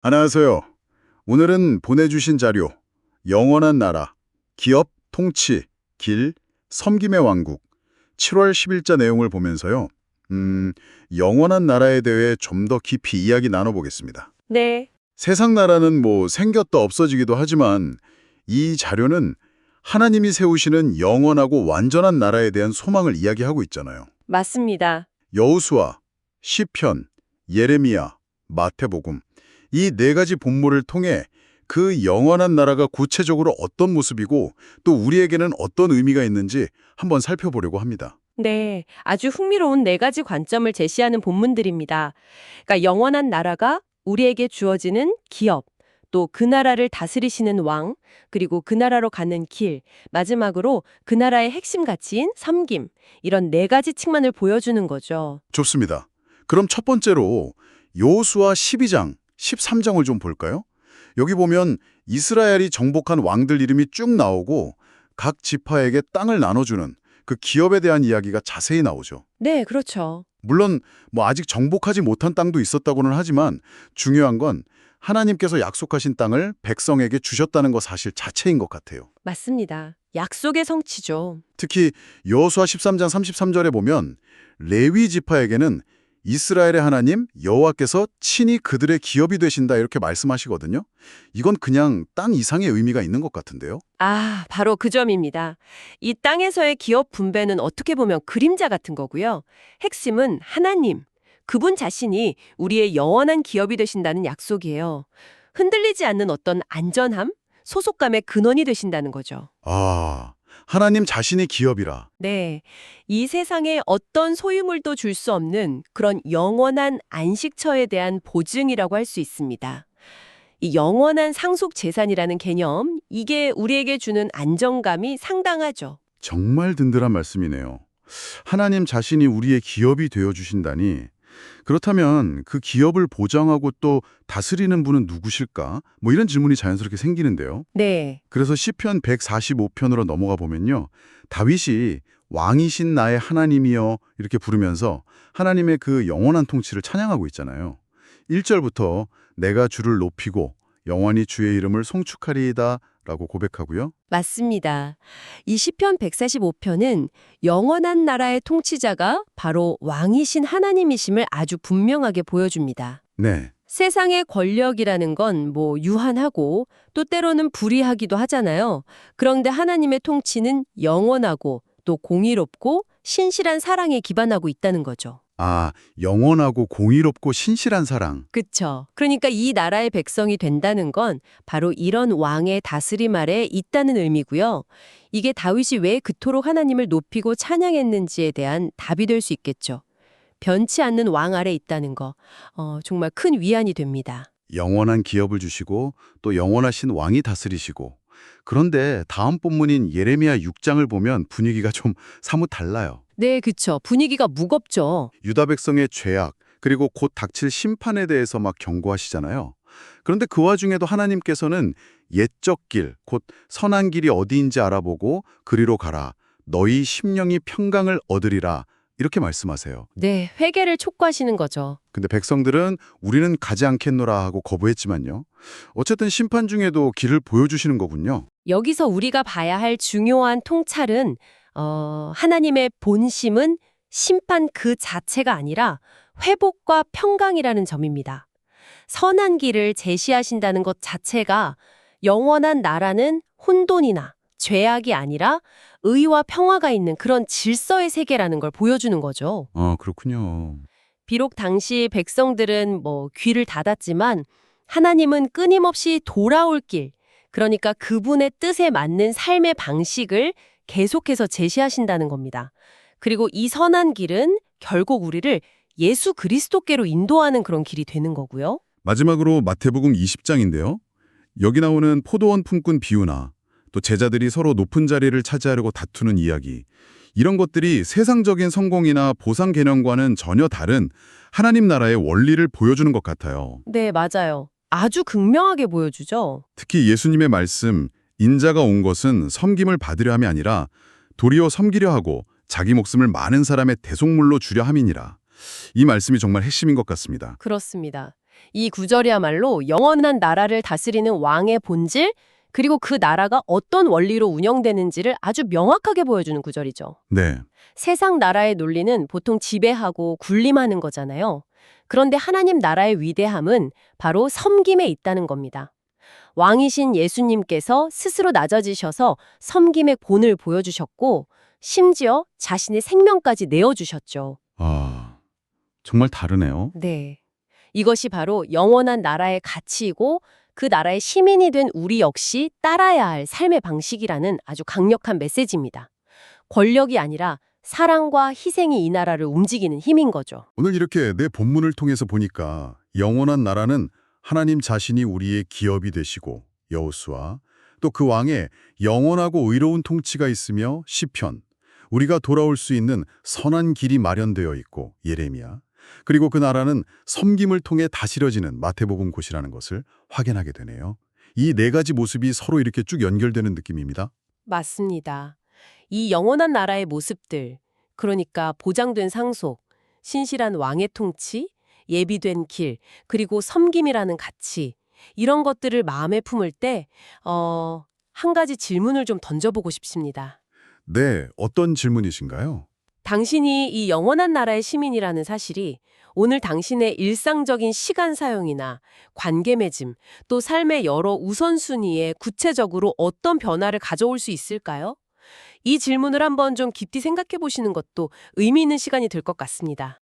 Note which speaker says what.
Speaker 1: 안녕하세요. 오늘은 보내주신 자료, 영원한 나라, 기업, 통치, 길, 섬김의 왕국, 7월 10일자 내용을 보면서요. 영원한 나라에 대해 좀 더 깊이 이야기 나눠보겠습니다.
Speaker 2: 네,
Speaker 1: 세상 나라는 뭐 생겼다 없어지기도 하지만 이 자료는 하나님이 세우시는 영원하고 완전한 나라에 대한 소망을 이야기하고 있잖아요.
Speaker 2: 맞습니다.
Speaker 1: 여호수아, 시편, 예레미야, 마태복음 이 네 가지 본문을 통해 그 영원한 나라가 구체적으로 어떤 모습이고 또 우리에게는 어떤 의미가 있는지 한번 살펴보려고 합니다.
Speaker 2: 네, 아주 흥미로운 네 가지 관점을 제시하는 본문들입니다. 그러니까 영원한 나라가 우리에게 주어지는 기업, 또 그 나라를 다스리시는 왕, 그리고 그 나라로 가는 길, 마지막으로 그 나라의 핵심 가치인 섬김, 이런 네 가지 측면을 보여주는 거죠.
Speaker 1: 좋습니다. 그럼 첫 번째로 여호수아 12장, 13장을 좀 볼까요? 여기 보면 이스라엘이 정복한 왕들 이름이 쭉 나오고 각 지파에게 땅을 나눠주는 그 기업에 대한 이야기가 자세히 나오죠.
Speaker 2: 네, 그렇죠.
Speaker 1: 물론 뭐 아직 정복하지 못한 땅도 있었다고는 하지만 중요한 건 하나님께서 약속하신 땅을 백성에게 주셨다는 것 사실 자체인 것 같아요.
Speaker 2: 맞습니다. 약속의 성취죠.
Speaker 1: 특히 여호수아 13장 33절에 보면 레위 지파에게는 이스라엘의 하나님 여호와께서 친히 그들의 기업이 되신다 이렇게 말씀하시거든요. 이건 그냥 땅 이상의 의미가 있는 것 같은데요.
Speaker 2: 아, 바로 그 점입니다. 이 땅에서의 기업 분배는 어떻게 보면 그림자 같은 거고요. 핵심은 하나님, 그분 자신이 우리의 영원한 기업이 되신다는 약속이에요. 흔들리지 않는 어떤 안전함, 소속감의 근원이 되신다는 거죠.
Speaker 1: 아, 하나님 자신이 기업이라.
Speaker 2: 네, 이 세상에 어떤 소유물도 줄 수 없는 그런 영원한 안식처에 대한 보증이라고 할 수 있습니다. 이 영원한 상속 재산이라는 개념, 이게 우리에게 주는 안정감이 상당하죠.
Speaker 1: 정말 든든한 말씀이네요. 하나님 자신이 우리의 기업이 되어주신다니. 그렇다면 그 기업을 보장하고 또 다스리는 분은 누구실까? 뭐 이런 질문이 자연스럽게 생기는데요.
Speaker 2: 네,
Speaker 1: 그래서 시편 145편으로 넘어가 보면요. 다윗이 왕이신 나의 하나님이여 이렇게 부르면서 하나님의 그 영원한 통치를 찬양하고 있잖아요. 1절부터 내가 주를 높이고 영원히 주의 이름을 송축하리이다 라고 고백하고요.
Speaker 2: 맞습니다. 이 시편 145편은 영원한 나라의 통치자가 바로 왕이신 하나님이심을 아주 분명하게 보여줍니다.
Speaker 1: 네,
Speaker 2: 세상의 권력이라는 건 뭐 유한하고 또 때로는 불의하기도 하잖아요. 그런데 하나님의 통치는 영원하고 또 공의롭고 신실한 사랑에 기반하고 있다는 거죠.
Speaker 1: 아, 영원하고 공의롭고 신실한 사랑.
Speaker 2: 그쵸. 그러니까 이 나라의 백성이 된다는 건 바로 이런 왕의 다스림 아래 있다는 의미고요. 이게 다윗이 왜 그토록 하나님을 높이고 찬양했는지에 대한 답이 될 수 있겠죠. 변치 않는 왕 아래 있다는 거, 정말 큰 위안이 됩니다.
Speaker 1: 영원한 기업을 주시고 또 영원하신 왕이 다스리시고. 그런데 다음 본문인 예레미야 6장을 보면 분위기가 좀 사뭇 달라요.
Speaker 2: 네, 그쵸. 분위기가 무겁죠.
Speaker 1: 유다 백성의 죄악 그리고 곧 닥칠 심판에 대해서 막 경고하시잖아요. 그런데 그 와중에도 하나님께서는 옛적 길, 곧 선한 길이 어디인지 알아보고 그리로 가라. 너희 심령이 평강을 얻으리라. 이렇게 말씀하세요.
Speaker 2: 네, 회개를 촉구하시는 거죠.
Speaker 1: 근데 백성들은 우리는 가지 않겠노라 하고 거부했지만요. 어쨌든 심판 중에도 길을 보여주시는 거군요.
Speaker 2: 여기서 우리가 봐야 할 중요한 통찰은 하나님의 본심은 심판 그 자체가 아니라 회복과 평강이라는 점입니다. 선한 길을 제시하신다는 것 자체가 영원한 나라는 혼돈이나 죄악이 아니라 의와 평화가 있는 그런 질서의 세계라는 걸 보여주는 거죠.
Speaker 1: 그렇군요.
Speaker 2: 비록 당시 백성들은 귀를 닫았지만 하나님은 끊임없이 돌아올 길, 그러니까 그분의 뜻에 맞는 삶의 방식을 계속해서 제시하신다는 겁니다. 그리고 이 선한 길은 결국 우리를 예수 그리스도께로 인도하는 그런 길이 되는 거고요.
Speaker 1: 마지막으로 마태복음 20장인데요. 여기 나오는 포도원 품꾼 비유나 또 제자들이 서로 높은 자리를 차지하려고 다투는 이야기. 이런 것들이 세상적인 성공이나 보상 개념과는 전혀 다른 하나님 나라의 원리를 보여주는 것 같아요.
Speaker 2: 네, 맞아요. 아주 극명하게 보여주죠.
Speaker 1: 특히 예수님의 말씀, 인자가 온 것은 섬김을 받으려 함이 아니라 도리어 섬기려 하고 자기 목숨을 많은 사람의 대속물로 주려 함이니라. 이 말씀이 정말 핵심인 것 같습니다.
Speaker 2: 그렇습니다. 이 구절이야말로 영원한 나라를 다스리는 왕의 본질, 그리고 그 나라가 어떤 원리로 운영되는지를 아주 명확하게 보여주는 구절이죠.
Speaker 1: 네.
Speaker 2: 세상 나라의 논리는 보통 지배하고 군림하는 거잖아요. 그런데 하나님 나라의 위대함은 바로 섬김에 있다는 겁니다. 왕이신 예수님께서 스스로 낮아지셔서 섬김의 본을 보여주셨고, 심지어 자신의 생명까지 내어주셨죠.
Speaker 1: 아, 정말 다르네요.
Speaker 2: 네. 이것이 바로 영원한 나라의 가치이고 그 나라의 시민이 된 우리 역시 따라야 할 삶의 방식이라는 아주 강력한 메시지입니다. 권력이 아니라 사랑과 희생이 이 나라를 움직이는 힘인 거죠.
Speaker 1: 오늘 이렇게 내 본문을 통해서 보니까 영원한 나라는 하나님 자신이 우리의 기업이 되시고 여호수아, 또 그 왕의 영원하고 의로운 통치가 있으며 시편, 우리가 돌아올 수 있는 선한 길이 마련되어 있고 예레미야, 그리고 그 나라는 섬김을 통해 다스려지는 마태복음 곳이라는 것을 확인하게 되네요. 이 네 가지 모습이 서로 이렇게 쭉 연결되는 느낌입니다.
Speaker 2: 맞습니다. 이 영원한 나라의 모습들, 그러니까 보장된 상속, 신실한 왕의 통치, 예비된 길, 그리고 섬김이라는 가치, 이런 것들을 마음에 품을 때, 한 가지 질문을 좀 던져보고 싶습니다.
Speaker 1: 네, 어떤 질문이신가요?
Speaker 2: 당신이 이 영원한 나라의 시민이라는 사실이 오늘 당신의 일상적인 시간 사용이나 관계 맺음, 또 삶의 여러 우선순위에 구체적으로 어떤 변화를 가져올 수 있을까요? 이 질문을 한번 좀 깊이 생각해 보시는 것도 의미 있는 시간이 될 것 같습니다.